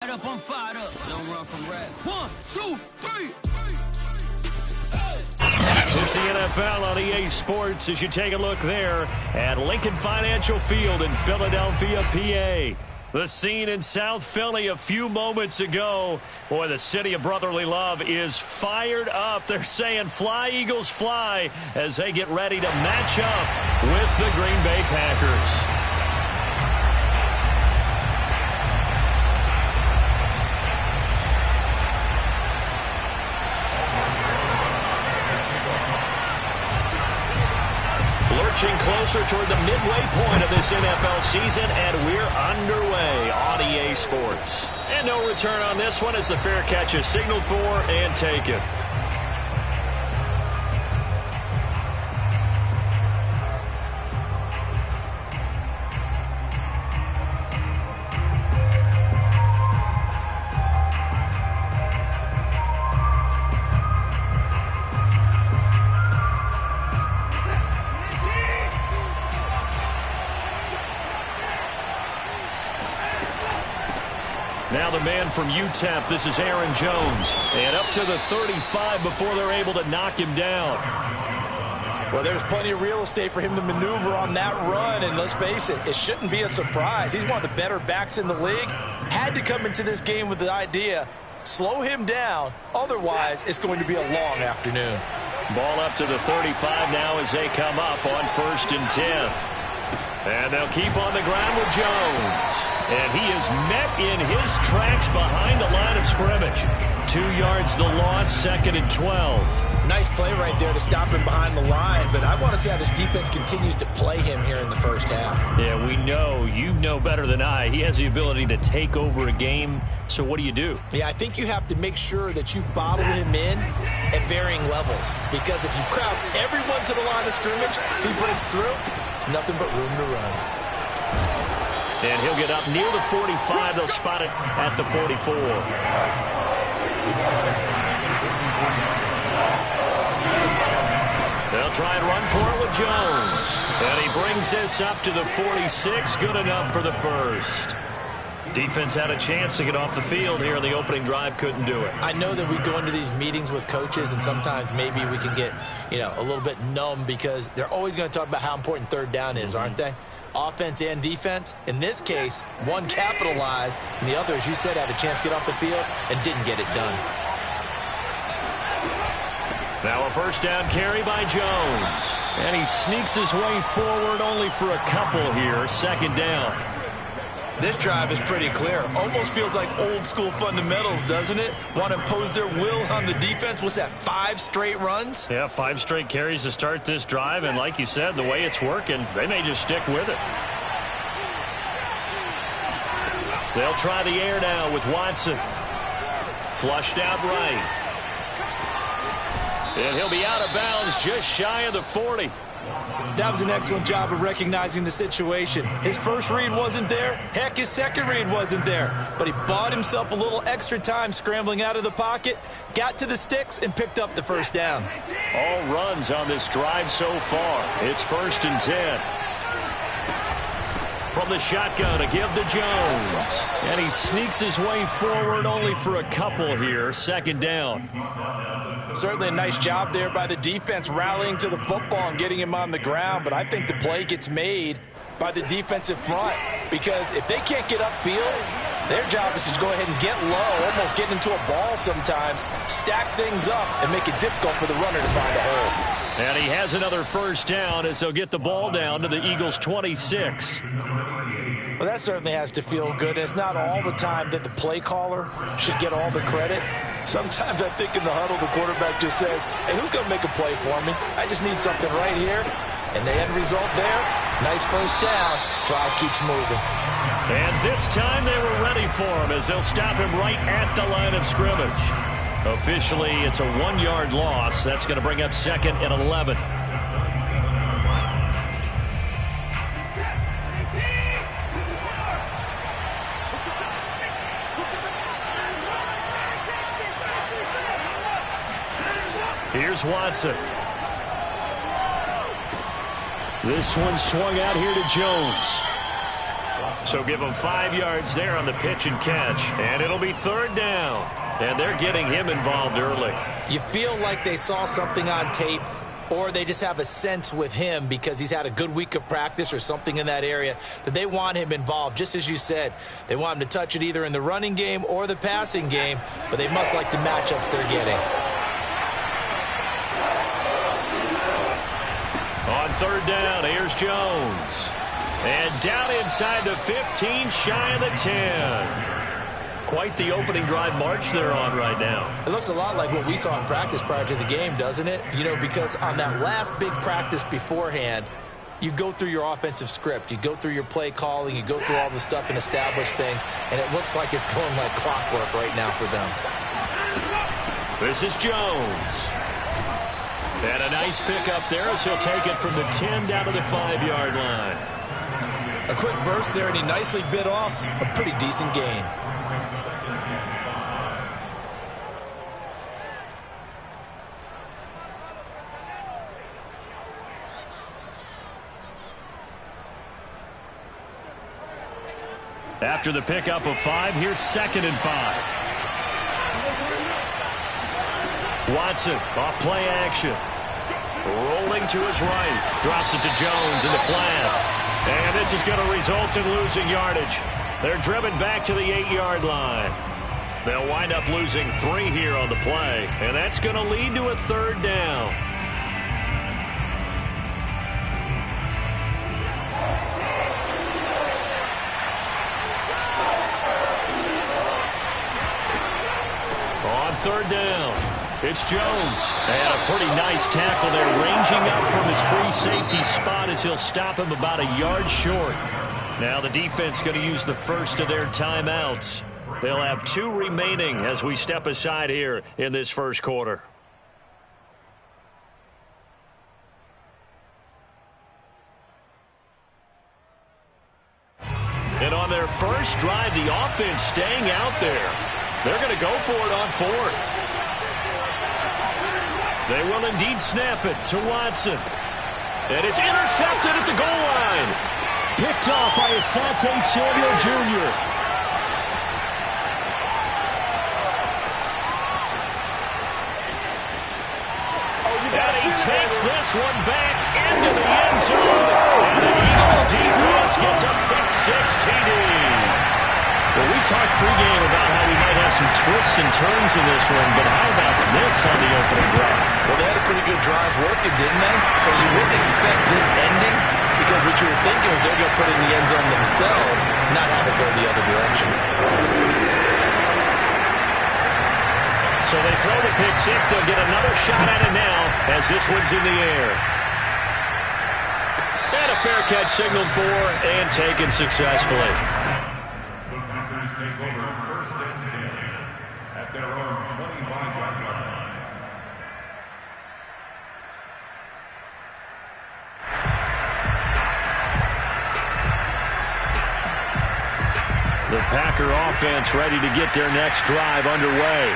I'm fired up. Don't run from rap. 1, 2, 3. It's the NFL on EA Sports as you take a look there at Lincoln Financial Field in Philadelphia, PA. The scene in South Philly a few moments ago. Boy, the city of brotherly love is fired up. They're saying fly, Eagles, fly as they get ready to match up with the Green Bay Packers. Lurching closer toward the midway point of this NFL season, and we're underway on EA Sports. And no return on this one as the fair catch is signaled for and taken. Now the man from UTEP, this is Aaron Jones. And up to the 35 before they're able to knock him down. Well, there's plenty of real estate for him to maneuver on that run. And let's face it, it shouldn't be a surprise. He's one of the better backs in the league. Had to come into this game with the idea, slow him down. Otherwise, it's going to be a long afternoon. Ball up to the 35 now as they come up on 1st and 10. And they'll keep on the ground with Jones. And he is met in his tracks behind the line of scrimmage. 2 yards the loss, 2nd and 12. Nice play right there to stop him behind the line, but I want to see how this defense continues to play him here in the first half. Yeah, we know, you know better than I, he has the ability to take over a game, so what do you do? Yeah, I think you have to make sure that you bottle him in at varying levels, because if you crowd everyone to the line of scrimmage, if he breaks through, it's nothing but room to run. And he'll get up near the 45. They'll spot it at the 44. They'll try and run for it with Jones. And he brings this up to the 46. Good enough for the first. Defense had a chance to get off the field here in the opening drive. Couldn't do it. I know that we go into these meetings with coaches, and sometimes maybe we can get, a little bit numb because they're always going to talk about how important third down is, aren't they? Offense and defense. In this case, one capitalized, and the other, as you said, had a chance to get off the field and didn't get it done. Now a first down carry by Jones. And he sneaks his way forward only for a couple here. 2nd down. This drive is pretty clear. Almost feels like old school fundamentals, doesn't it? Want to impose their will on the defense. What's that, 5 straight runs? Yeah, 5 straight carries to start this drive. And like you said, the way it's working, they may just stick with it. They'll try the air now with Watson. Flushed out right. And he'll be out of bounds just shy of the 40. That was an excellent job of recognizing the situation. His first read wasn't there. Heck, his second read wasn't there. But he bought himself a little extra time scrambling out of the pocket, got to the sticks, and picked up the first down. All runs on this drive so far. It's 1st and 10. From the shotgun to give to Jones. And he sneaks his way forward only for a couple here. 2nd down. Certainly a nice job there by the defense rallying to the football and getting him on the ground, but I think the play gets made by the defensive front because if they can't get upfield, their job is to go ahead and get low, almost get into a ball sometimes, stack things up, and make it difficult for the runner to find a hole. And he has another first down as they'll get the ball down to the Eagles' 26. Well, that certainly has to feel good. It's not all the time that the play caller should get all the credit. Sometimes I think in the huddle, the quarterback just says, hey, who's going to make a play for me? I just need something right here. And the end result there, nice first down. Drive keeps moving. And this time they were ready for him as they'll stop him right at the line of scrimmage. Officially, it's a 1-yard loss. That's going to bring up 2nd and 11. Here's Watson. This one swung out here to Jones. So give him 5 yards there on the pitch and catch. And it'll be 3rd down. And they're getting him involved early. You feel like they saw something on tape, or they just have a sense with him because he's had a good week of practice or something in that area that they want him involved. Just as you said, they want him to touch it either in the running game or the passing game, but they must like the matchups they're getting. On 3rd down, here's Jones. And down inside the 15, shy of the 10. Quite the opening drive march they're on right now. It looks a lot like what we saw in practice prior to the game, doesn't it? You know, because on that last big practice beforehand, you go through your offensive script. You go through your play calling. You go through all the stuff and establish things. And it looks like it's going like clockwork right now for them. This is Jones. And a nice pickup there as he'll take it from the 10 down to the 5-yard line. A quick burst there, and he nicely bit off a pretty decent gain. After the pickup of 5, here's 2nd and 5. Watson off play action. Rolling to his right. Drops it to Jones in the flat. And this is going to result in losing yardage. They're driven back to the 8-yard line. They'll wind up losing 3 here on the play. And that's going to lead to a 3rd down. On 3rd down, it's Jones. And a pretty nice tackle there, ranging up from his free safety spot as he'll stop him about a yard short. Now the defense going to use the first of their timeouts. They'll have 2 remaining as we step aside here in this first quarter. And on their first drive, the offense staying out there. They're going to go for it on 4th. They will indeed snap it to Watson. And it's intercepted at the goal line. Picked off by Asante Samuel Jr. And he takes this one back into the end zone. And the Eagles defense gets a pick-6 TD. Well, we talked pregame about how we might have some twists and turns in this one, but how about this on the opening drive? Well, they had a pretty good drive working, didn't they? So you wouldn't expect this ending, because what you were thinking was they're going to put it in the end zone themselves, not have it go the other direction. So they throw the pick-6. They'll get another shot at it now as this one's in the air. And a fair catch signaled for and taken successfully. Take over 1st and 10 at their own 25-yard line. The Packer offense ready to get their next drive underway.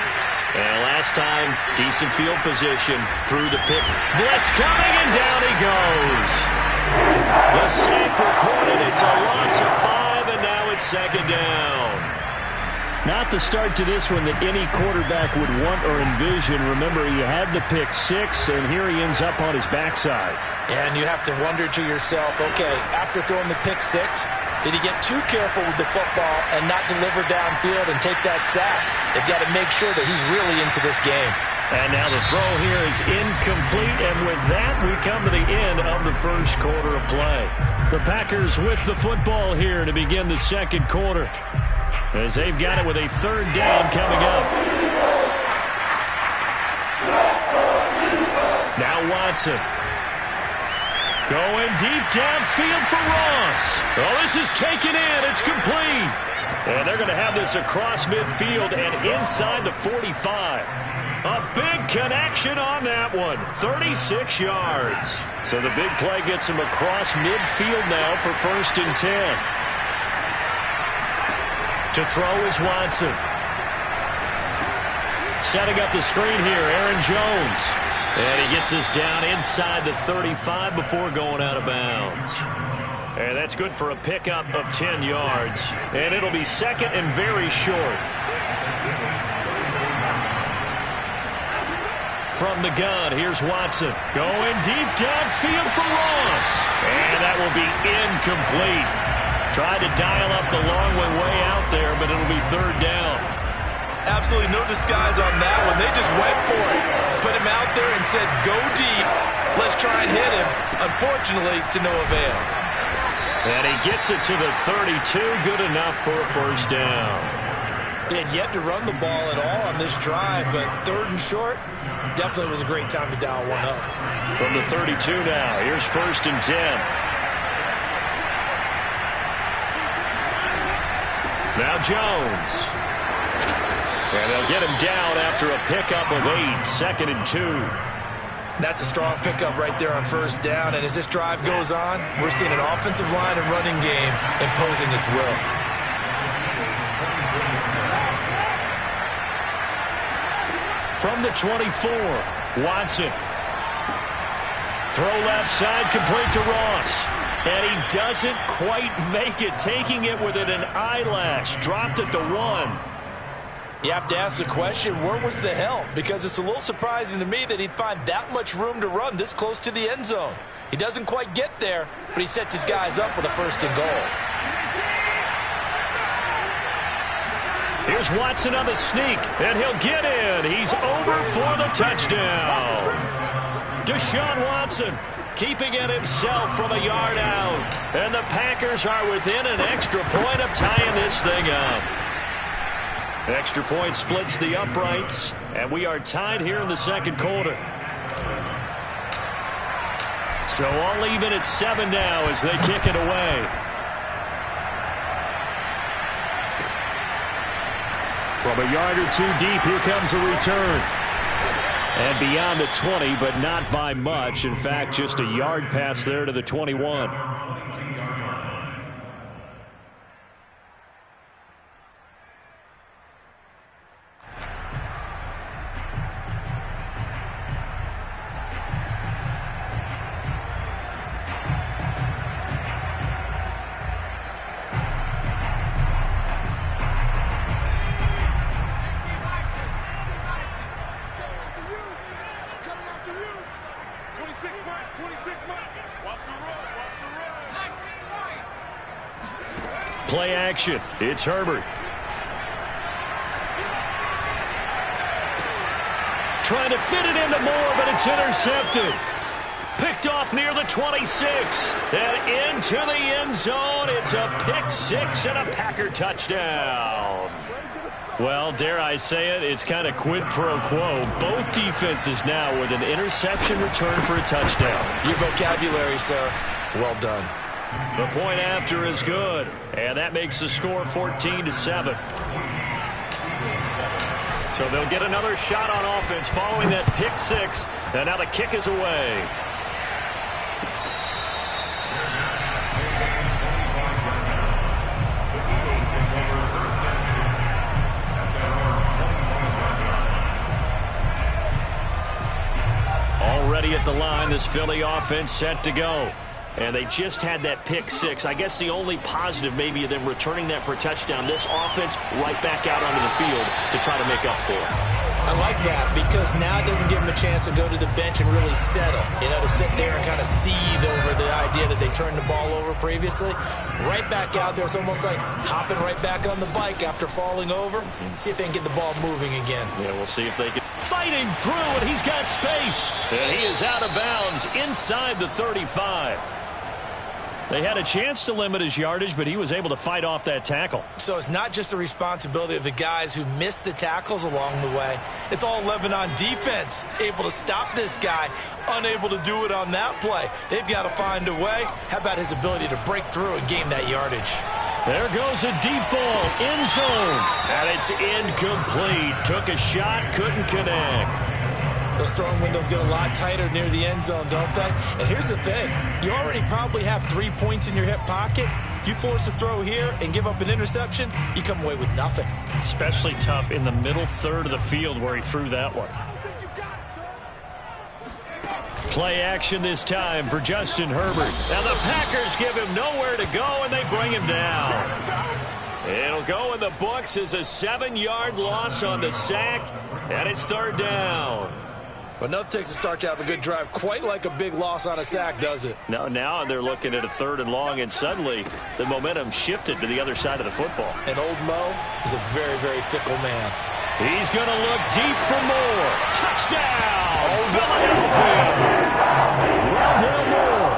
And last time, decent field position through the pick. Blitz coming, and down he goes. The sack recorded. It's a loss of 5, and now it's 2nd down. Not the start to this one that any quarterback would want or envision. Remember, he had the pick-6, and here he ends up on his backside. And you have to wonder to yourself, okay, after throwing the pick-6, did he get too careful with the football and not deliver downfield and take that sack? They've got to make sure that he's really into this game. And now the throw here is incomplete, and with that, we come to the end of the first quarter of play. The Packers with the football here to begin the second quarter, as they've got it with a 3rd down coming up. Now Watson. Going deep downfield for Ross. Oh, this is taken in. It's complete. And they're going to have this across midfield and inside the 45. A big connection on that one. 36 yards. So the big play gets him across midfield now for 1st and 10. To throw is Watson. Setting up the screen here, Aaron Jones. And he gets us down inside the 35 before going out of bounds. And that's good for a pickup of 10 yards. And it'll be second and very short. From the gun, here's Watson. Going deep downfield for Ross. And that will be incomplete. Tried to dial up the long one way out there, but it'll be third down. Absolutely no disguise on that one. They just went for it. Put him out there and said, go deep. Let's try and hit him. Unfortunately, to no avail. And he gets it to the 32. Good enough for a first down. They had yet to run the ball at all on this drive, but third and short, definitely was a great time to dial one up. From the 32 now, here's first and 10. Now Jones. And they'll get him down after a pickup of 8, second and 2. That's a strong pickup right there on first down, and as this drive goes on, we're seeing an offensive line and running game imposing its will. From the 24, Watson. Throw left side, complete to Ross. And he doesn't quite make it, taking it within an eyelash. Dropped at the 1. You have to ask the question, where was the help? Because it's a little surprising to me that he'd find that much room to run this close to the end zone. He doesn't quite get there, but he sets his guys up with a first and goal. Here's Watson on the sneak, and he'll get in. He's over for the touchdown. Deshaun Watson keeping it himself from a yard out. And the Packers are within an extra point of tying this thing up. Extra point splits the uprights, and we are tied here in the second quarter. So all even at 7 now as they kick it away. From a yard or two deep, here comes a return. And beyond the 20, but not by much. In fact, just a yard pass there to the 21. Play action. It's Herbert. Trying to fit it into Moore, but it's intercepted. Picked off near the 26. And into the end zone. It's a pick six and a Packer touchdown. Well, dare I say it, it's kind of quid pro quo. Both defenses now with an interception return for a touchdown. Your vocabulary, sir. Well done. The point after is good, and that makes the score 14-7. So they'll get another shot on offense following that pick six, and now the kick is away. Already at the line, this Philly offense set to go. And they just had that pick six. I guess the only positive maybe of them returning that for a touchdown. This offense right back out onto the field to try to make up for it. I like that because now it doesn't give them a chance to go to the bench and really settle. You know, to sit there and kind of seethe over the idea that they turned the ball over previously. Right back out there. It's almost like hopping right back on the bike after falling over. See if they can get the ball moving again. Yeah, we'll see if they can. Fighting through, and he's got space. And he is out of bounds inside the 35. They had a chance to limit his yardage, but he was able to fight off that tackle. So it's not just the responsibility of the guys who missed the tackles along the way. It's all 11 on defense, able to stop this guy, unable to do it on that play. They've got to find a way. How about his ability to break through and gain that yardage? There goes a deep ball, end zone, and it's incomplete. Took a shot, couldn't connect. Those throwing windows get a lot tighter near the end zone, don't they? And here's the thing. You already probably have 3 points in your hip pocket. You force a throw here and give up an interception, you come away with nothing. Especially tough in the middle third of the field where he threw that one. Play action this time for Justin Herbert. Now the Packers give him nowhere to go, and they bring him down. It'll go in the books as a 7-yard loss on the sack, and it's third down. But nothing takes a start to have a good drive quite like a big loss on a sack, does it? No, now they're looking at a 3rd and long, and suddenly the momentum shifted to the other side of the football. And old Mo is a very, very fickle man. He's going to look deep for more. Touchdown, Philadelphia. Rondell Moore.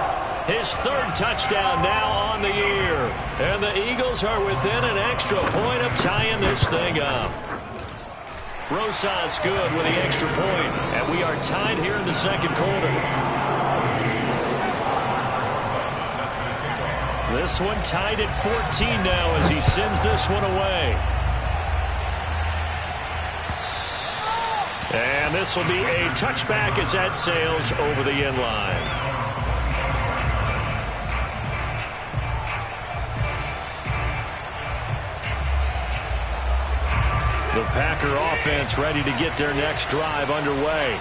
His 3rd touchdown now on the year. And the Eagles are within an extra point of tying this thing up. Rosas good with the extra point. And we are tied here in the second quarter. This one tied at 14 now as he sends this one away. And this will be a touchback as that sails over the end line. The Packer offense ready to get their next drive underway.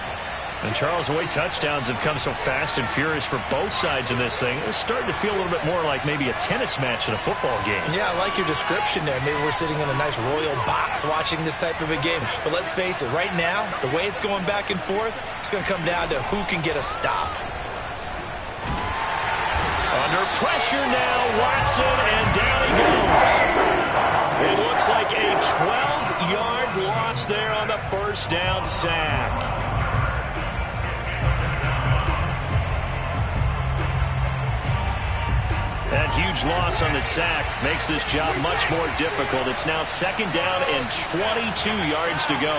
And Charles, the way touchdowns have come so fast and furious for both sides in this thing, it's starting to feel a little bit more like maybe a tennis match in a football game. Yeah, I like your description there. Maybe we're sitting in a nice royal box watching this type of a game. But let's face it, right now, the way it's going back and forth, it's going to come down to who can get a stop. Under pressure now, Watson, and down he goes. It looks like a 12-yard loss there on the first down sack. That huge loss on the sack makes this job much more difficult. It's now 2nd down and 22 yards to go.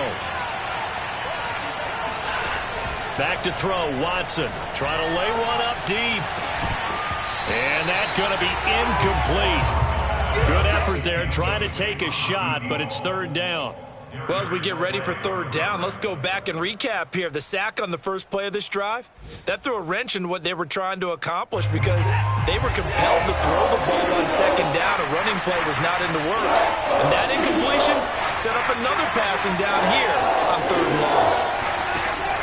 Back to throw, Watson trying to lay one up deep. And that's going to be incomplete. Good effort there, trying to take a shot, but it's 3rd down. Well, as we get ready for 3rd down, let's go back and recap here. The sack on the first play of this drive, that threw a wrench in what they were trying to accomplish because they were compelled to throw the ball on 2nd down. A running play was not in the works. And that incompletion set up another passing down here on 3rd and long.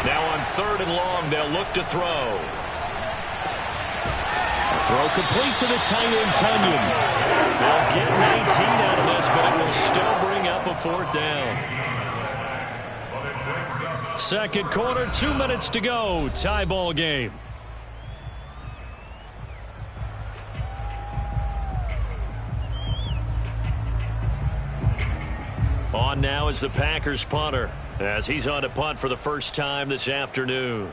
Now on 3rd and long, they'll look to throw. Throw complete to the tight end, Tunyon. They'll get 19 out of this, but it will still bring up a 4th down. Second quarter, 2 minutes to go. Tie ball game. On now is the Packers punter, as he's on to punt for the first time this afternoon.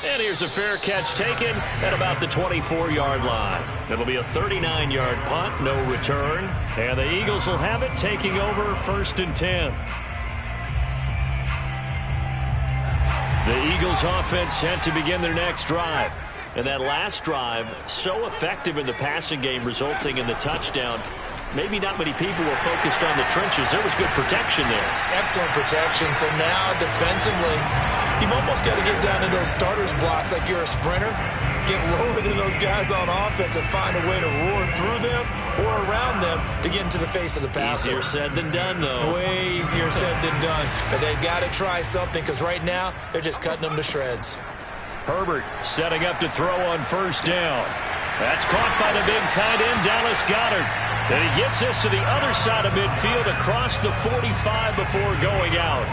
And here's a fair catch taken at about the 24-yard line. It'll be a 39-yard punt, no return. And the Eagles will have it, taking over 1st and 10. The Eagles offense set to begin their next drive. And that last drive, so effective in the passing game, resulting in the touchdown. Maybe not many people were focused on the trenches. There was good protection there. Excellent protection. So now defensively, you've almost got to get down to those starters blocks like you're a sprinter. Get lower than those guys on offense and find a way to roar through them or around them to get into the face of the passer. Easier said than done, though. Way easier said than done. But they've got to try something because right now they're just cutting them to shreds. Herbert setting up to throw on 1st down. That's caught by the big tight end, Dallas Goedert. And he gets this to the other side of midfield across the 45 before going out.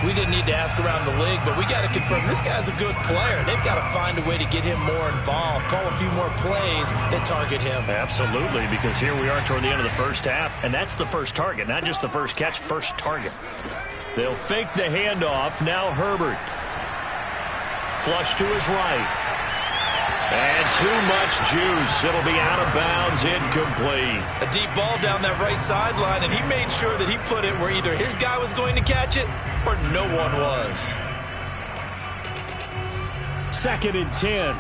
We didn't need to ask around the league, but we got to confirm this guy's a good player. They've got to find a way to get him more involved, call a few more plays that target him. Absolutely, because here we are toward the end of the first half, and that's the first target, not just the first catch, first target. They'll fake the handoff. Now Herbert. Flush to his right. And too much juice. It'll be out of bounds, incomplete. A deep ball down that right sideline, and he made sure that he put it where either his guy was going to catch it or no one was. 2nd and 10.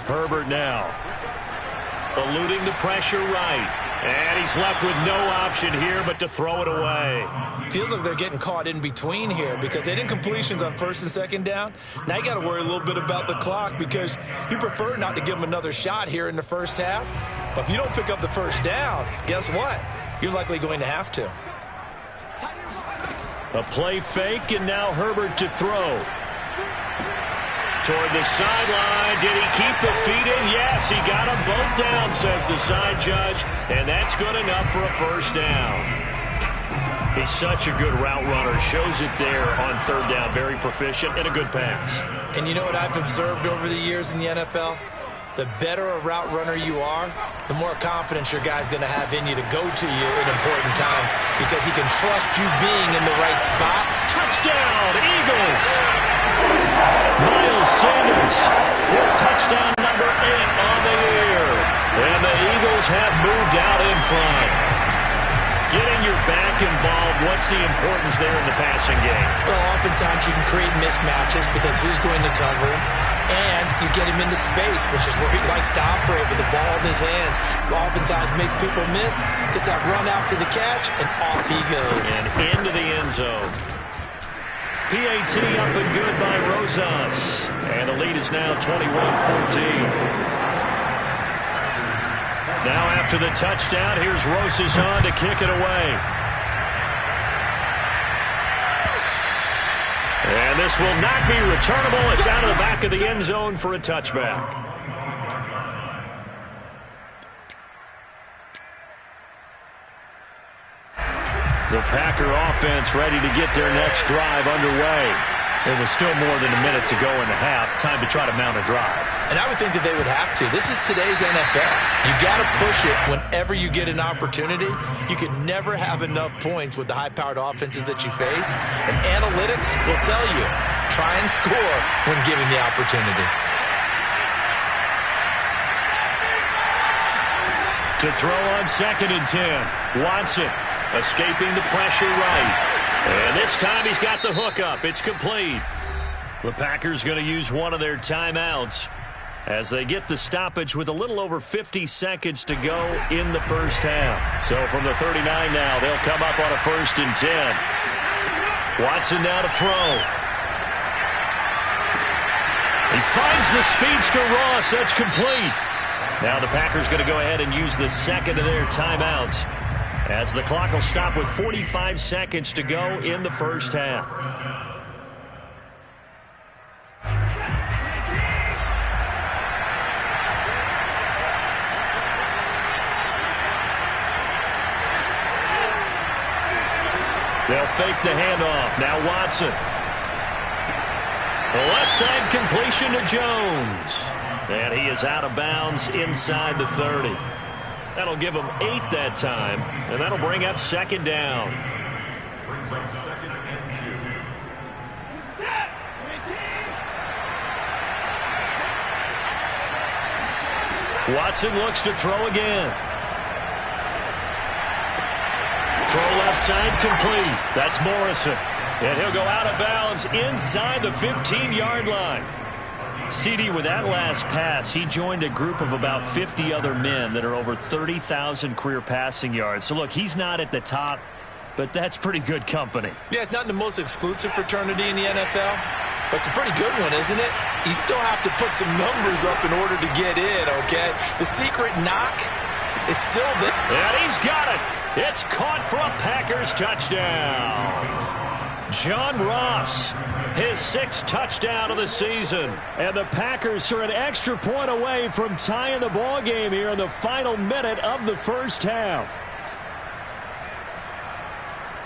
Herbert now. Eluding the pressure right. And he's left with no option here but to throw it away. Feels like they're getting caught in between here because they didn't completions on first and second down. Now you got to worry a little bit about the clock because you prefer not to give them another shot here in the first half. But if you don't pick up the first down, guess what? You're likely going to have to. A play fake, and now Herbert to throw. Toward the sideline. Did he keep the feet in? Yes, he got them both down, says the side judge. And that's good enough for a first down. He's such a good route runner. Shows it there on third down. Very proficient and a good pass. And you know what I've observed over the years in the NFL? The better a route runner you are, the more confidence your guy's going to have in you to go to you in important times because he can trust you being in the right spot. Touchdown, Eagles! Miles Sanders with touchdown number 8 on the year. And the Eagles have moved out in front. Getting your back involved, what's the importance there in the passing game? Well, oftentimes you can create mismatches because who's going to cover him? And you get him into space, which is where he likes to operate with the ball in his hands. Oftentimes makes people miss, gets that run after the catch, and off he goes. And into the end zone. PAT up and good by Rosas. And the lead is now 21-14. Now after the touchdown, here's Rosas on to kick it away. And this will not be returnable. It's out of the back of the end zone for a touchback. The Packer offense ready to get their next drive underway. It was still more than a minute to go in the half. Time to try to mount a drive. And I would think that they would have to. This is today's NFL. You got to push it whenever you get an opportunity. You could never have enough points with the high-powered offenses that you face. And analytics will tell you, try and score when given the opportunity. To throw on 2nd and 10. Watson escaping the pressure right. And this time he's got the hook up. It's complete. The Packers going to use one of their timeouts as they get the stoppage with a little over 50 seconds to go in the first half. So from the 39 now, they'll come up on a 1st and 10. Watson now to throw. He finds the speedster Ross. That's complete. Now the Packers going to go ahead and use the second of their timeouts as the clock will stop with 45 seconds to go in the first half. They'll fake the handoff. Now Watson. The left side completion to Jones. And he is out of bounds inside the 30. That'll give him 8 that time, and that'll bring up 2nd down. Brings up 2nd and 2. Watson looks to throw again. Throw left side complete. That's Morrison. And he'll go out of bounds inside the 15-yard line. CD, with that last pass, he joined a group of about 50 other men that are over 30,000 career passing yards. So, look, he's not at the top, but that's pretty good company. Yeah, it's not the most exclusive fraternity in the NFL, but it's a pretty good one, isn't it? You still have to put some numbers up in order to get in, okay? The secret knock is still there. And he's got it. It's caught for a Packers touchdown. John Ross, his 6th touchdown of the season. And the Packers are an extra point away from tying the ball game here in the final minute of the first half.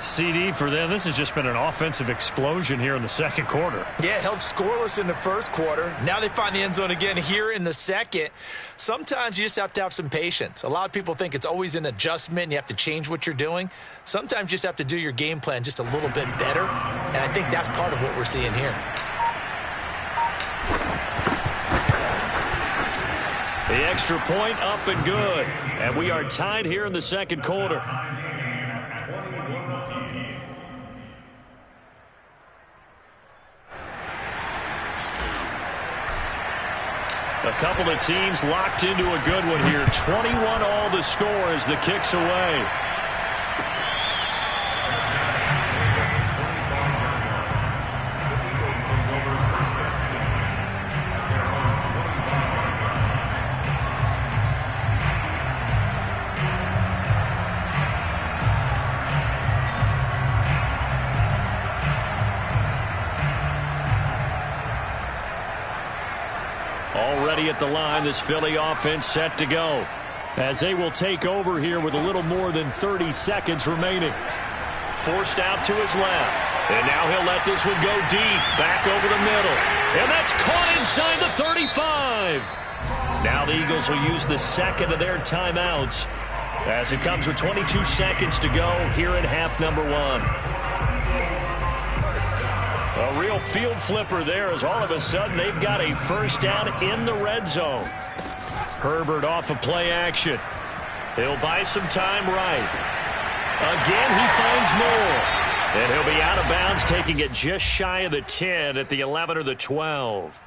CD, for them, this has just been an offensive explosion here in the second quarter. Yeah, held scoreless in the first quarter. Now they find the end zone again here in the second. Sometimes you just have to have some patience. A lot of people think it's always an adjustment and you have to change what you're doing. Sometimes you just have to do your game plan just a little bit better, and I think that's part of what we're seeing here. The extra point up and good, and we are tied here in the second quarter. A couple of teams locked into a good one here. 21 all the score as the kick's away. Already at the line, this Philly offense set to go as they will take over here with a little more than 30 seconds remaining. Forced out to his left, and now he'll let this one go deep, back over the middle, and that's caught inside the 35. Now the Eagles will use the second of their timeouts as it comes with 22 seconds to go here in half number one. A real field flipper there as all of a sudden they've got a first down in the red zone. Herbert off of play action. He'll buy some time right. Again, he finds more. And he'll be out of bounds, taking it just shy of the 10 at the 11 or the 12.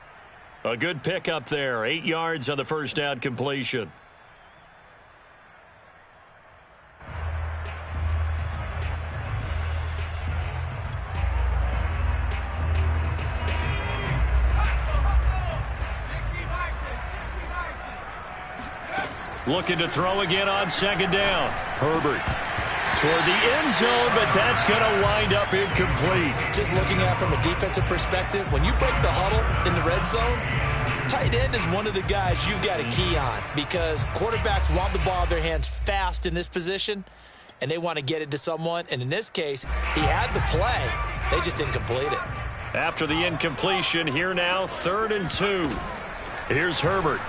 A good pickup there. 8 yards on the first down completion. Looking to throw again on second down. Herbert toward the end zone, but that's going to wind up incomplete. Just looking at it from a defensive perspective, when you break the huddle in the red zone, tight end is one of the guys you've got to key on because quarterbacks want the ball in their hands fast in this position, and they want to get it to someone. And in this case, he had the play. They just didn't complete it. After the incompletion, here now, 3rd and 2. Here's Herbert.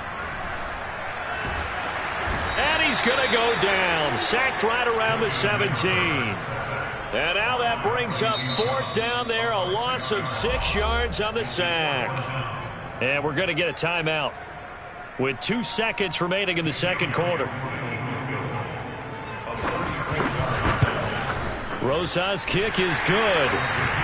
And he's going to go down. Sacked right around the 17. And now that brings up 4th down there. A loss of 6 yards on the sack. And we're going to get a timeout with 2 seconds remaining in the second quarter. Rosa's kick is good.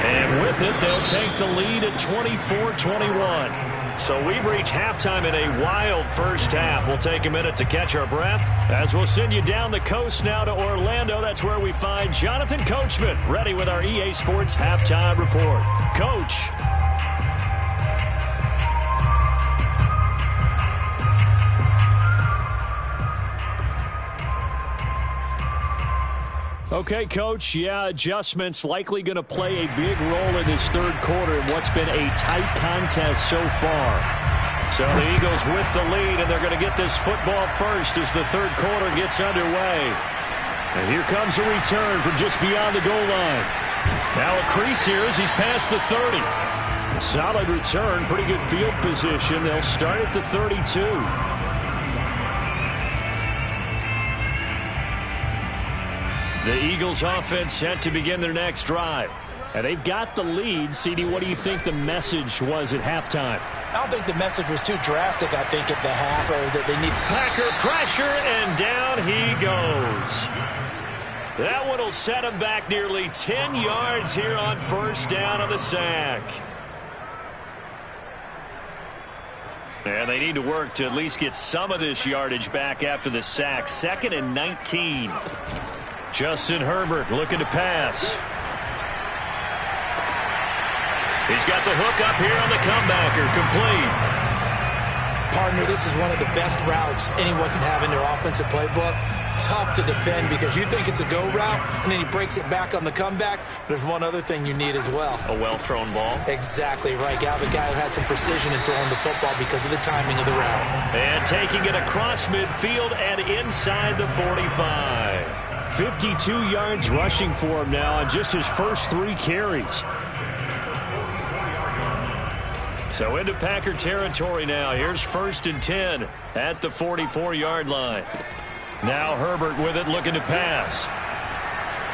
And with it, they'll take the lead at 24-21. So we've reached halftime in a wild first half. We'll take a minute to catch our breath as we'll send you down the coast now to Orlando. That's where we find Jonathan Coachman ready with our EA Sports Halftime Report. Coach. Okay, Coach, yeah, adjustments likely going to play a big role in this third quarter in what's been a tight contest so far. So the Eagles with the lead, and they're going to get this football first as the third quarter gets underway. And here comes a return from just beyond the goal line. Now a crease here as he's past the 30. Solid return, pretty good field position. They'll start at the 32. The Eagles offense set to begin their next drive. And they've got the lead. CD, what do you think the message was at halftime? I don't think the message was too drastic, I think, at the half, or that they need Packer pressure, and down he goes. That one will set him back nearly 10 yards here on first down on the sack. And they need to work to at least get some of this yardage back after the sack. 2nd and 19. Justin Herbert looking to pass. He's got the hook up here on the comebacker, complete. Partner, this is one of the best routes anyone can have in their offensive playbook. Tough to defend because you think it's a go route, and then he breaks it back on the comeback. There's one other thing you need as well. A well-thrown ball. Exactly right. You have a guy who has some precision in throwing the football because of the timing of the route. And taking it across midfield and inside the 45. 52 yards rushing for him now on just his first 3 carries. So into Packer territory now. Here's 1st and 10 at the 44-yard line. Now Herbert with it, looking to pass.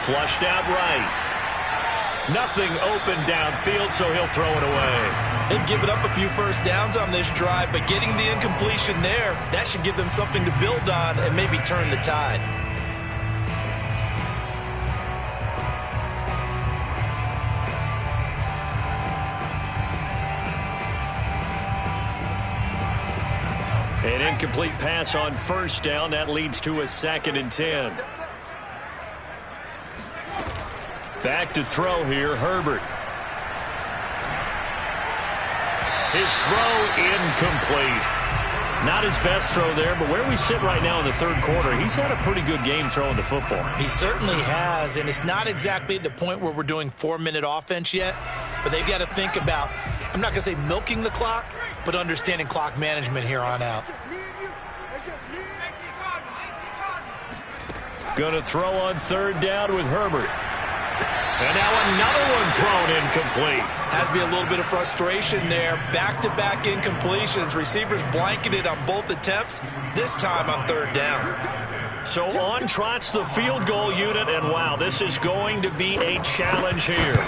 Flushed out right. Nothing open downfield, so he'll throw it away. They've given up a few first downs on this drive, but getting the incompletion there, that should give them something to build on and maybe turn the tide. An incomplete pass on first down. That leads to a 2nd and 10. Back to throw here, Herbert. His throw incomplete. Not his best throw there, but where we sit right now in the third quarter, he's had a pretty good game throwing the football. He certainly has, and it's not exactly at the point where we're doing 4-minute offense yet, but they've got to think about, I'm not going to say milking the clock, but understanding clock management here on out. Going to throw on third down with Herbert. And now another one thrown incomplete. Has to be a little bit of frustration there. Back-to-back incompletions. Receivers blanketed on both attempts, this time on third down. So on trots the field goal unit, and wow, this is going to be a challenge here.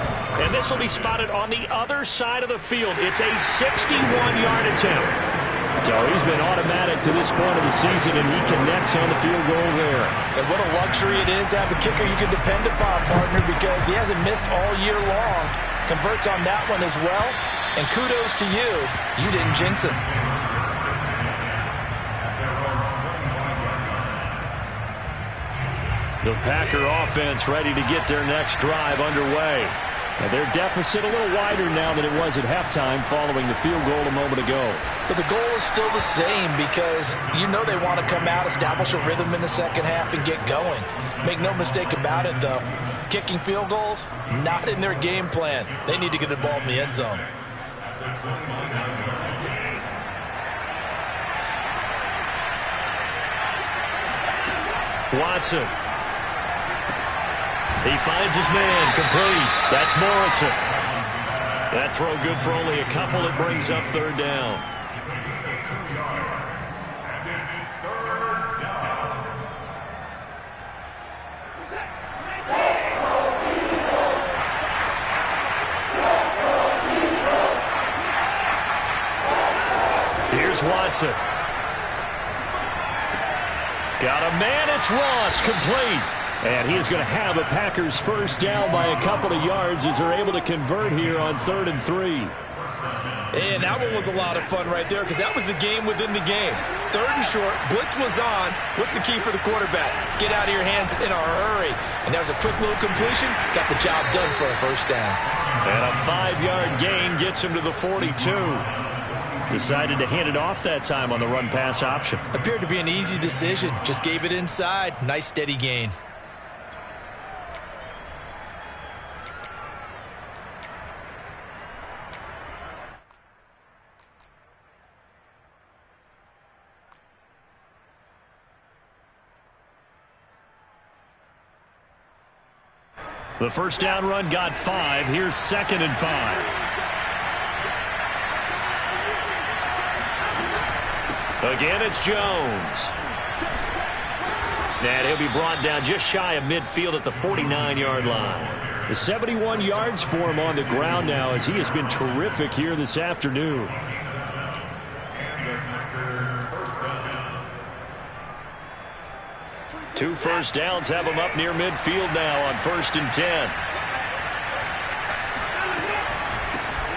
And this will be spotted on the other side of the field. It's a 61-yard attempt. So he's been automatic to this point of the season, and he connects on the field goal there. And what a luxury it is to have a kicker you can depend upon, partner, because he hasn't missed all year long. Converts on that one as well. And kudos to you. You didn't jinx him. The Packer offense ready to get their next drive underway. And their deficit a little wider now than it was at halftime following the field goal a moment ago. But the goal is still the same because you know they want to come out, establish a rhythm in the second half, and get going. Make no mistake about it, though. Kicking field goals, not in their game plan. They need to get the ball in the end zone. Watson. He finds his man, complete. That's Morrison. That throw good for only a couple. It brings up third down. Here's Watson. Got a man, it's Ross, complete. And he is going to have a Packers first down by a couple of yards as they're able to convert here on 3rd and 3. And that one was a lot of fun right there because that was the game within the game. 3rd and short, blitz was on. What's the key for the quarterback? Get out of your hands in a hurry. And that was a quick little completion. Got the job done for a first down. And a 5-yard gain gets him to the 42. Decided to hand it off that time on the run-pass option. Appeared to be an easy decision. Just gave it inside. Nice steady gain. The first down run got 5. Here's 2nd and 5. Again, it's Jones. And he'll be brought down just shy of midfield at the 49-yard line. The 71 yards for him on the ground now as he has been terrific here this afternoon. Two first downs have him up near midfield now on 1st and 10.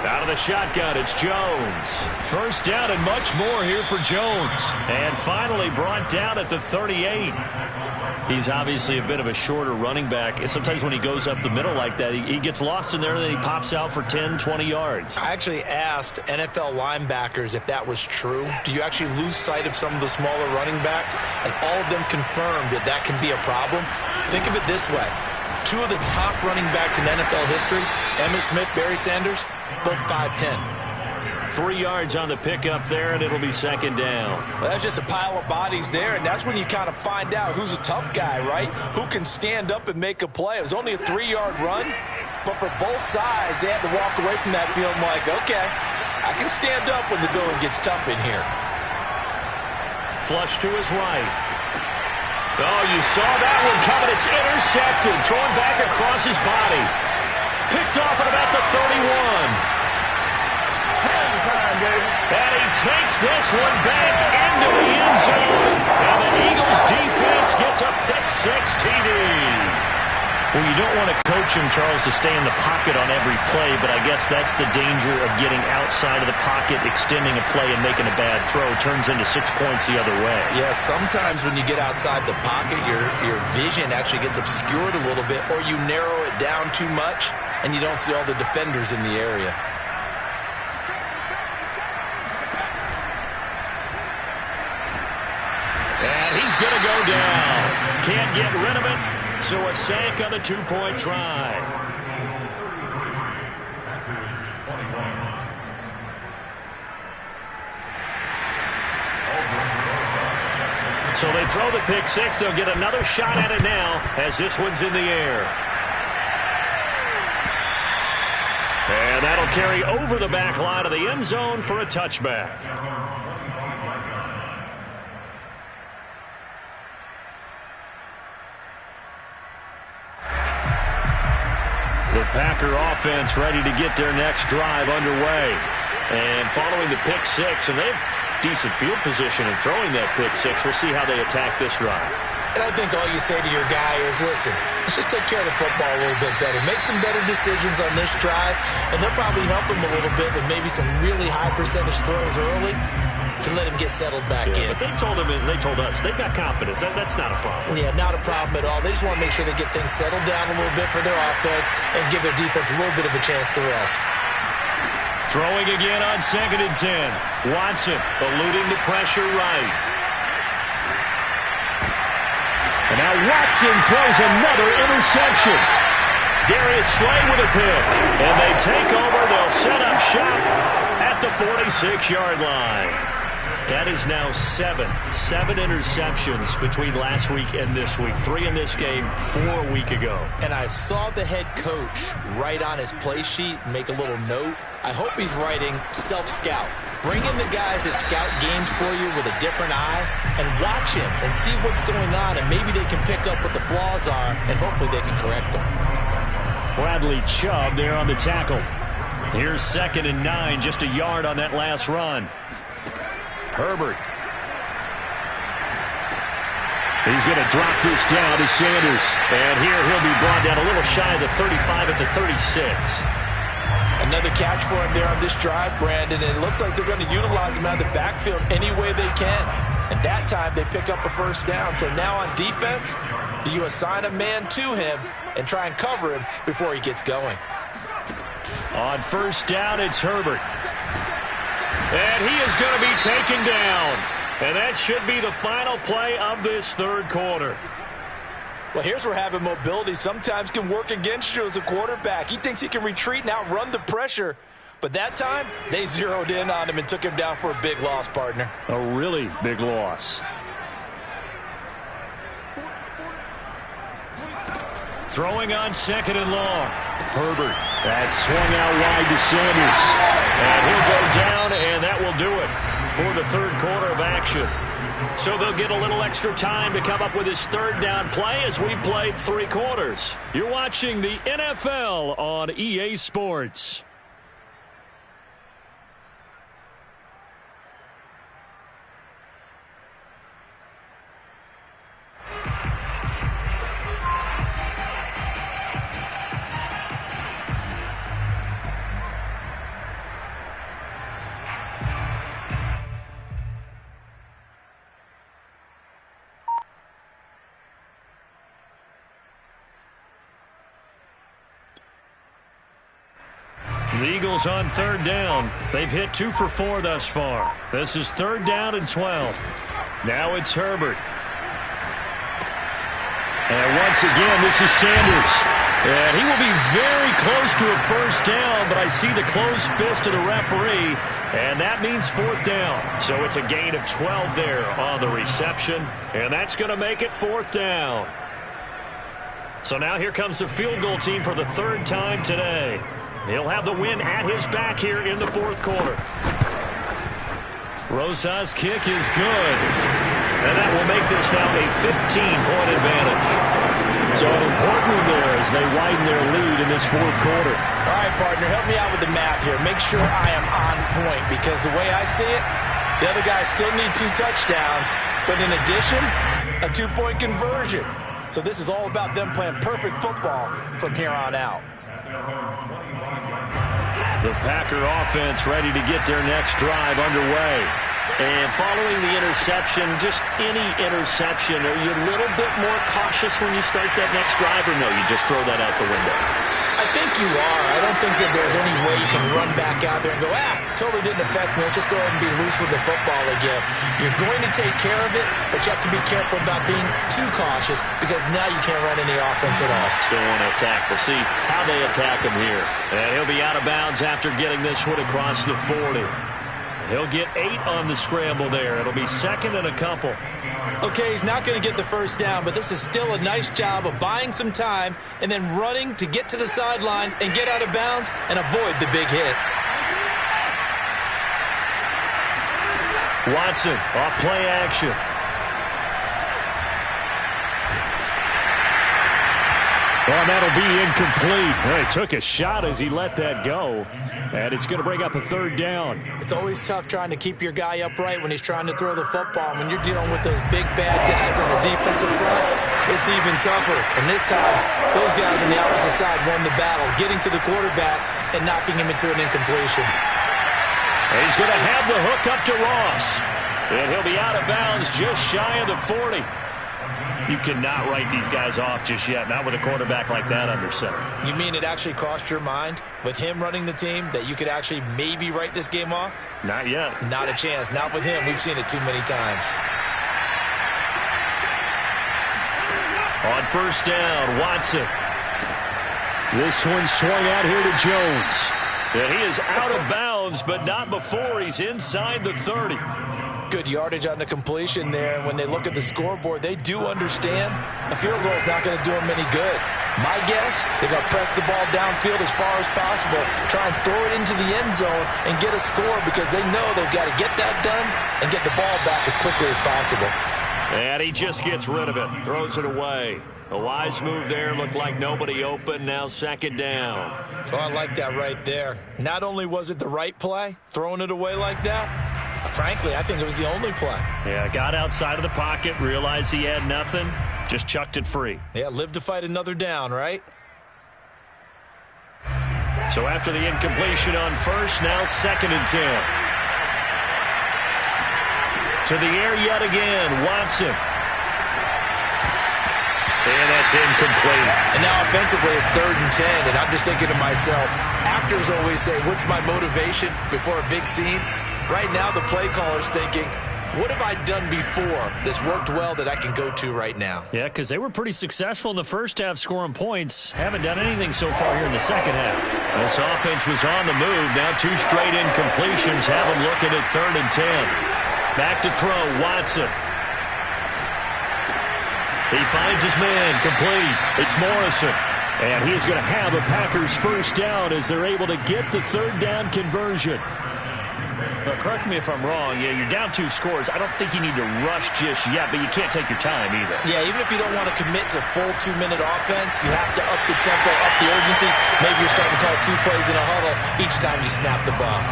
Out of the shotgun, it's Jones. First down and much more here for Jones. And finally brought down at the 38. He's obviously a bit of a shorter running back. And sometimes when he goes up the middle like that, he gets lost in there and then he pops out for 10, 20 yards. I actually asked NFL linebackers if that was true. Do you actually lose sight of some of the smaller running backs? And all of them confirmed that that can be a problem. Think of it this way. Two of the top running backs in NFL history, Emmitt Smith, Barry Sanders, both 5'10". 3 yards on the pickup there, and it'll be 2nd down. Well, that's just a pile of bodies there, and that's when you kind of find out who's a tough guy, right? Who can stand up and make a play. It was only a 3-yard run, but for both sides, they had to walk away from that feeling like, okay, I can stand up when the going gets tough in here. Flush to his right. Oh, you saw that one coming. It's intercepted. Thrown back across his body. Picked off at about the 31. And he takes this one back into the end zone. And the Eagles defense gets a pick-6 TD. Well, you don't want to coach him, Charles, to stay in the pocket on every play, but I guess that's the danger of getting outside of the pocket, extending a play, and making a bad throw. Turns into 6 points the other way. Yeah, sometimes when you get outside the pocket, your vision actually gets obscured a little bit, or you narrow it down too much, and you don't see all the defenders in the area. And he's going to go down. Can't get rid of it. So a sack on the 2-point try. So they throw the pick six. They'll get another shot at it now as this one's in the air. And that'll carry over the back line of the end zone for a touchback. The Packer offense ready to get their next drive underway. And following the pick six, and they have decent field position in throwing that pick six. We'll see how they attack this drive. And I think all you say to your guy is, listen, let's just take care of the football a little bit better. Make some better decisions on this drive, and they'll probably help him a little bit with maybe some really high percentage throws early to let him get settled back in. But they told us they've got confidence. That's not a problem. Yeah, not a problem at all. They just want to make sure they get things settled down a little bit for their offense and give their defense a little bit of a chance to rest. Throwing again on 2nd and 10. Watson eluding the pressure right. And now Watson throws another interception. Darius Slay with a pick. And they take over. They'll set up shop at the 46-yard line. That is now seven interceptions between last week and this week. 3 in this game, 4 a week ago. And I saw the head coach write on his play sheet, make a little note. I hope he's writing self-scout. Bring in the guys that scout games for you with a different eye and watch him and see what's going on, and maybe they can pick up what the flaws are, and hopefully they can correct them. Bradley Chubb there on the tackle. Here's 2nd and 9, just a yard on that last run. Herbert. He's going to drop this down to Sanders. And here he'll be brought down a little shy of the 35 at the 36. Another catch for him there on this drive, Brandon, and it looks like they're going to utilize him out of the backfield any way they can. And that time they pick up a first down. So now on defense, do you assign a man to him and try and cover him before he gets going? On first down, it's Herbert. And he is going to be taken down. And that should be the final play of this third quarter. Well, here's where having mobility sometimes can work against you as a quarterback. He thinks he can retreat and outrun the pressure. But that time, they zeroed in on him and took him down for a big loss, partner. A really big loss. Throwing on 2nd and long. Herbert. That's swung out wide to Sanders. And he'll go down, and that will do it for the third quarter of action. So they'll get a little extra time to come up with his third down play as we've played 3 quarters. You're watching the NFL on EA Sports. The Eagles on third down. They've hit 2 for 4 thus far. This is 3rd down and 12. Now it's Herbert. And once again, this is Sanders. And he will be very close to a first down, but I see the closed fist of the referee, and that means 4th down. So it's a gain of 12 there on the reception, and that's going to make it 4th down. So now here comes the field goal team for the 3rd time today. He'll have the win at his back here in the 4th quarter. Rosa's kick is good. And that will make this now a 15-point advantage. So an important one there as they widen their lead in this 4th quarter. All right, partner, help me out with the math here. Make sure I am on point, because the way I see it, the other guys still need 2 touchdowns. But in addition, a 2-point conversion. So this is all about them playing perfect football from here on out. The Packer offense ready to get their next drive underway. And following the interception, just any interception, are you a little bit more cautious when you start that next drive, or no, you just throw that out the window? I think you are. I don't think that there's any way you can run back out there and go, totally didn't affect me. Let's just go ahead and be loose with the football again. You're going to take care of it, but you have to be careful about being too cautious because now you can't run any offense at all. Still want to attack. We'll see how they attack him here. And he'll be out of bounds after getting this one across the 40. He'll get 8 on the scramble there. It'll be second and a couple. Okay, he's not going to get the first down, but this is still a nice job of buying some time and then running to get to the sideline and get out of bounds and avoid the big hit. Watson off play action. Well, that'll be incomplete. Well, he took a shot as he let that go, and it's going to bring up a third down. It's always tough trying to keep your guy upright when he's trying to throw the football. When you're dealing with those big, bad guys on the defensive front, it's even tougher. And this time, those guys on the opposite side won the battle, getting to the quarterback and knocking him into an incompletion. He's going to have the hook up to Ross, and he'll be out of bounds just shy of the 40. You cannot write these guys off just yet, not with a quarterback like that under center. You mean it actually crossed your mind with him running the team that you could actually maybe write this game off? Not yet. Not a chance. Not with him. We've seen it too many times. On first down, Watson. This one swung out here to Jones. And he is out of bounds, but not before he's inside the 30. Good yardage on the completion there, and when they look at the scoreboard, they do understand a field goal is not going to do them any good. My guess, they're going to press the ball downfield as far as possible, try and throw it into the end zone and get a score because they know they've got to get that done and get the ball back as quickly as possible. And he just gets rid of it, throws it away. A wise move there, looked like nobody open, now second down. Oh, I like that right there. Not only was it the right play, throwing it away like that, frankly, I think it was the only play. Yeah, got outside of the pocket, realized he had nothing, just chucked it free. Yeah, live to fight another down, right? So after the incompletion on first, now second and 10. To the air yet again, Watson. And that's incomplete. And now offensively it's 3rd and 10, and I'm just thinking to myself, actors always say, what's my motivation before a big scene? Right now the play caller's thinking, what have I done before that's worked well that I can go to right now? Yeah, because they were pretty successful in the first half scoring points. Haven't done anything so far here in the second half. This offense was on the move. Now 2 straight incompletions have them looking at 3rd and 10. Back to throw, Watson. He finds his man, complete. It's Morrison. And he is going to have a Packers first down as they're able to get the 3rd down conversion. Now, correct me if I'm wrong. Yeah, you're down 2 scores. I don't think you need to rush just yet, but you can't take your time either. Yeah, even if you don't want to commit to full 2-minute offense, you have to up the tempo, up the urgency. Maybe you're starting to call 2 plays in a huddle each time you snap the ball.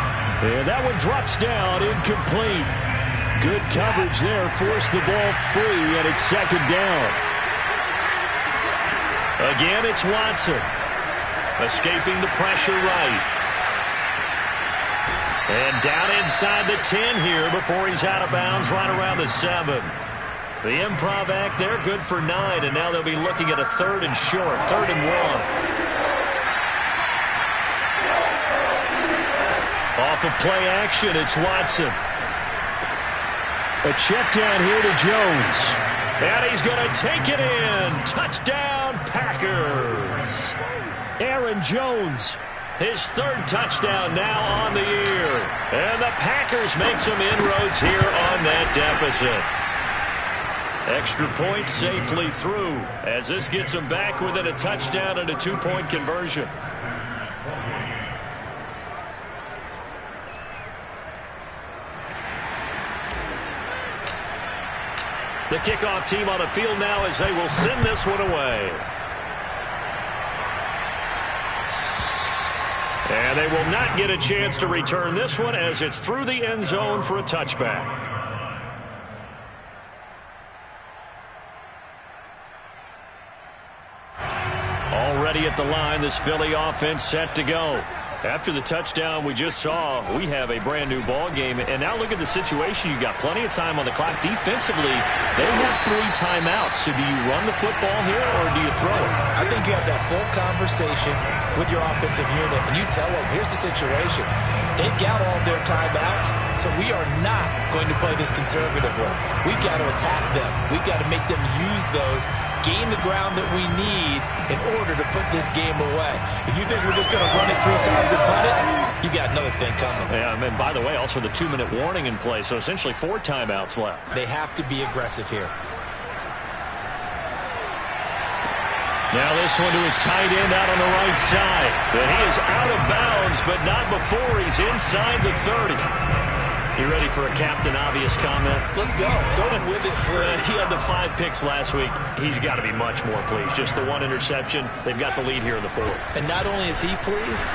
And that one drops down, incomplete. Good coverage there, forced the ball free, and it's second down. Again, it's Watson. Escaping the pressure right. And down inside the 10 here before he's out of bounds right around the 7. The improv act there, good for 9, and now they'll be looking at a 3rd and short, 3rd and 1. Off of play action, it's Watson. A check down here to Jones. And he's going to take it in. Touchdown, Packers. Aaron Jones, his 3rd touchdown now on the year. And the Packers make some inroads here on that deficit. Extra point safely through as this gets them back within a touchdown and a 2-point conversion. The kickoff team on the field now as they will send this one away. And they will not get a chance to return this one as it's through the end zone for a touchback. the line. This Philly offense set to go. After the touchdown we just saw, we have a brand-new ball game. And now look at the situation. You got plenty of time on the clock. Defensively, they have 3 timeouts. So do you run the football here or do you throw it? I think you have that full conversation with your offensive unit, and you tell them, here's the situation. They've got all their timeouts, so we are not going to play this conservatively. We've got to attack them. We've got to make them use those, gain the ground that we need in order to put this game away. If you think we're just going to run it 3 times and punt it, you got another thing coming. Yeah, and by the way, also the 2-minute warning in play, so essentially 4 timeouts left. They have to be aggressive here. Now this one to his tight end out on the right side. And he is out of bounds, but not before he's inside the 30. You ready for a Captain Obvious comment? Let's go. Go with it. He had the 5 picks last week. He's got to be much more pleased. Just the 1 interception. They've got the lead here in the 4th. And not only is he pleased,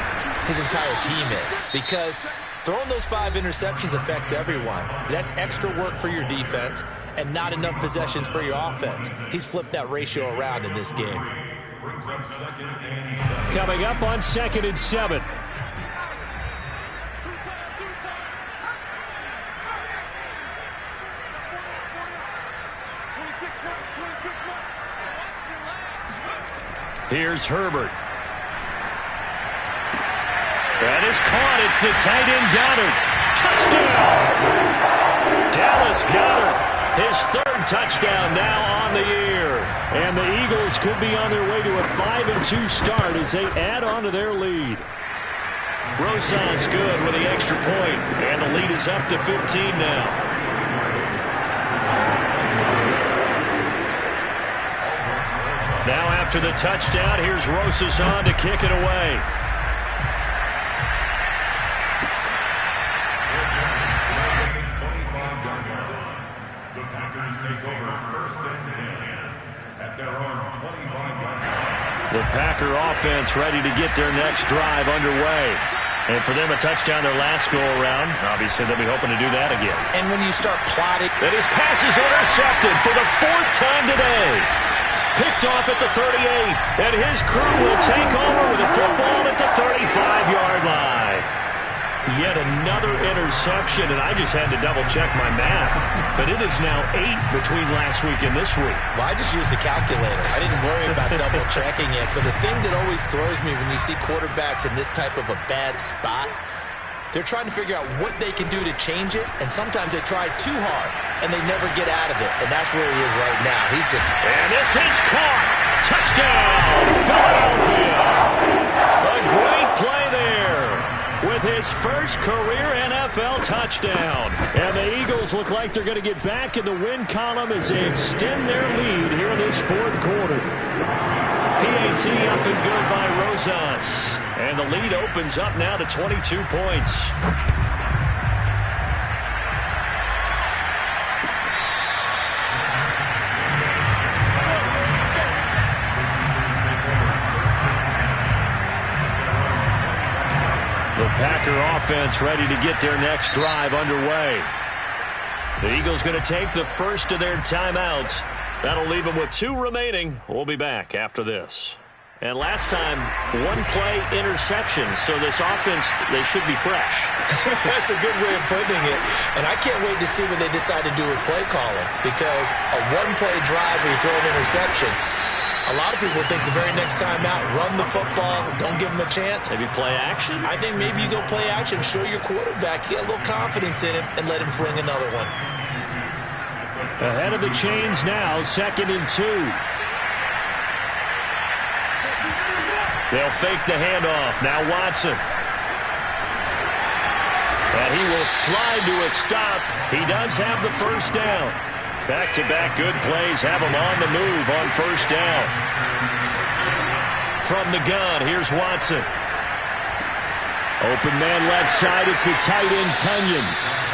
his entire team is. Because throwing those 5 interceptions affects everyone. That's extra work for your defense and not enough possessions for your offense. He's flipped that ratio around in this game. Brings up 2nd and 7. Coming up on 2nd and 7. Here's Herbert. That is caught. It's the tight end Goddard. Touchdown! Dallas Goddard. His 3rd touchdown now on the year. And the Eagles could be on their way to a 5-2 start as they add on to their lead. Rosas good with the extra point. And the lead is up to 15 now. Now after the touchdown, here's Rosas on to kick it away. The Packers take over 1st and 10 at their own 25-yard line. The Packer offense ready to get their next drive underway. And for them, a touchdown their last go-around. Obviously, they'll be hoping to do that again. And when you start plotting... And his pass is intercepted for the 4th time today. Picked off at the 38, and his crew will take over with the football at the 35-yard line. Yet another interception, and I just had to double-check my math. But it is now 8 between last week and this week. Well, I just used the calculator. I didn't worry about double-checking it. But the thing that always throws me when you see quarterbacks in this type of a bad spot, they're trying to figure out what they can do to change it, and sometimes they try too hard, and they never get out of it, and that's where he is right now. He's just... And this is caught! Touchdown, Philadelphia! A great play there with his first career NFL touchdown. And the Eagles look like they're going to get back in the win column as they extend their lead here in this 4th quarter. PAT up and good by Rosas. And the lead opens up now to 22 points. The Packer offense ready to get their next drive underway. The Eagles going to take the first of their timeouts. That'll leave them with 2 remaining. We'll be back after this. And last time, 1-play interception. So this offense, they should be fresh. That's a good way of putting it. And I can't wait to see what they decide to do with play calling. Because a 1-play drive where you throw an interception, a lot of people think the very next time out, run the football, don't give them a chance. Maybe play action? I think maybe you go play action, show your quarterback, get a little confidence in him, and let him fling another one. Ahead of the chains now, 2nd and 2. They'll fake the handoff. Now Watson. And he will slide to a stop. He does have the first down. Back-to-back good plays have him on the move on first down. From the gun, here's Watson. Open man left side, it's the tight end Tunyon.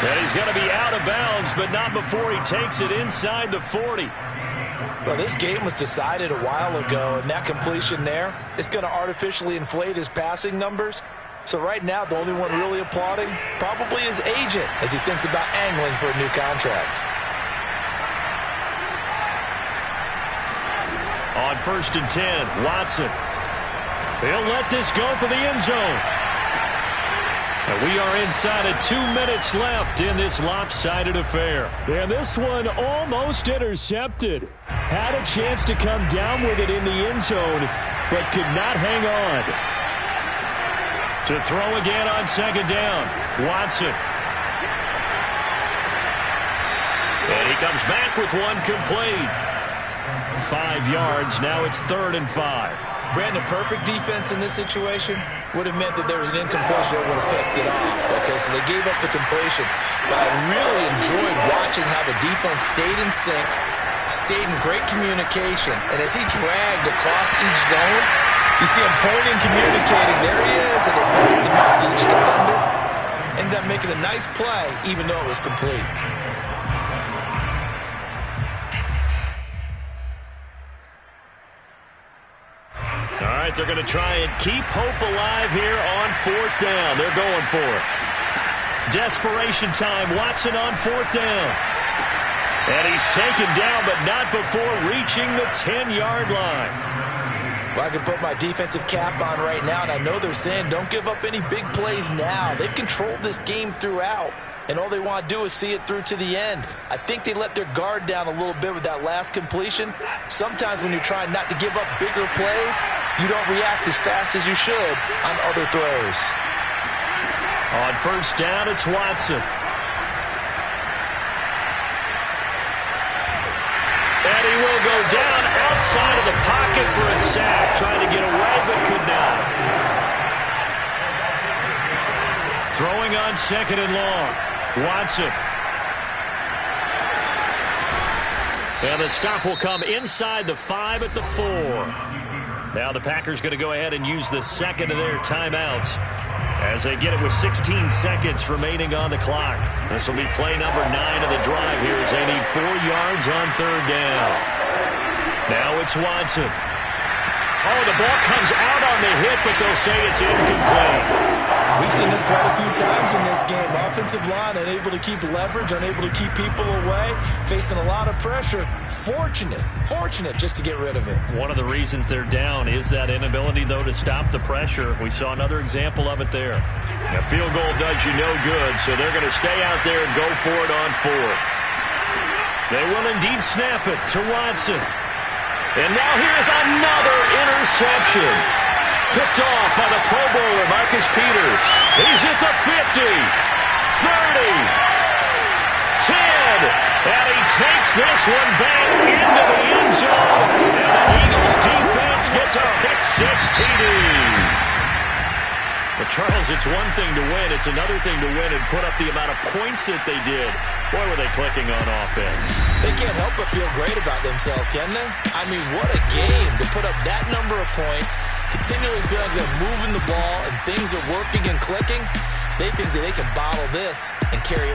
And he's going to be out of bounds, but not before he takes it inside the 40. Well, this game was decided a while ago, and that completion there is going to artificially inflate his passing numbers. So right now, the only one really applauding probably his agent as he thinks about angling for a new contract. On 1st and 10, Watson. He'll let this go for the end zone. And we are inside of 2 minutes left in this lopsided affair. And this one almost intercepted. Had a chance to come down with it in the end zone, but could not hang on. To throw again on second down, Watson. And he comes back with one complete. 5 yards. Now it's 3rd and 5. Brandon, perfect defense in this situation would have meant that there was an incompletion that would have picked it off. Okay, so they gave up the completion. But I really enjoyed watching how the defense stayed in sync, stayed in great communication. And as he dragged across each zone, you see him pointing, communicating. There he is, and it passed him up to each defender. Ended up making a nice play, even though it was complete. All right, they're going to try and keep hope alive here on 4th down. They're going for it. Desperation time. Watson on 4th down. And he's taken down, but not before reaching the 10-yard line. Well, I can put my defensive cap on right now, and I know they're saying don't give up any big plays now. They've controlled this game throughout, and all they want to do is see it through to the end. I think they let their guard down a little bit with that last completion. Sometimes when you're trying not to give up bigger plays, you don't react as fast as you should on other throws. On 1st down, it's Watson. And he will go down outside of the pocket for a sack. Trying to get away, but could not. Throwing on 2nd and long. Watson. And the stop will come inside the 5 at the 4. Now the Packers going to go ahead and use the second of their timeouts as they get it with 16 seconds remaining on the clock. This will be play number 9 of the drive here as they need 4 yards on 3rd down. Now it's Watson. Oh, the ball comes out on the hit, but they'll say it's incomplete. We've seen this quite a few times in this game. Offensive line unable to keep leverage, unable to keep people away, facing a lot of pressure. Fortunate just to get rid of it. One of the reasons they're down is that inability, though, to stop the pressure. We saw another example of it there. A field goal does you no good, so they're going to stay out there and go for it on 4th. They will indeed snap it to Watson. And now here's another interception. Picked off by the Pro Bowler, Marcus Peters. He's at the 50, 30, 10, and he takes this one back into the end zone, and the Eagles defense gets a pick-6 TD. But Charles, it's one thing to win. It's another thing to win and put up the amount of points that they did. Boy, were they clicking on offense. They can't help but feel great about themselves, can they? I mean, what a game to put up that number of points, continually feel like they're moving the ball and things are working and clicking. They think that they can bottle this and carry it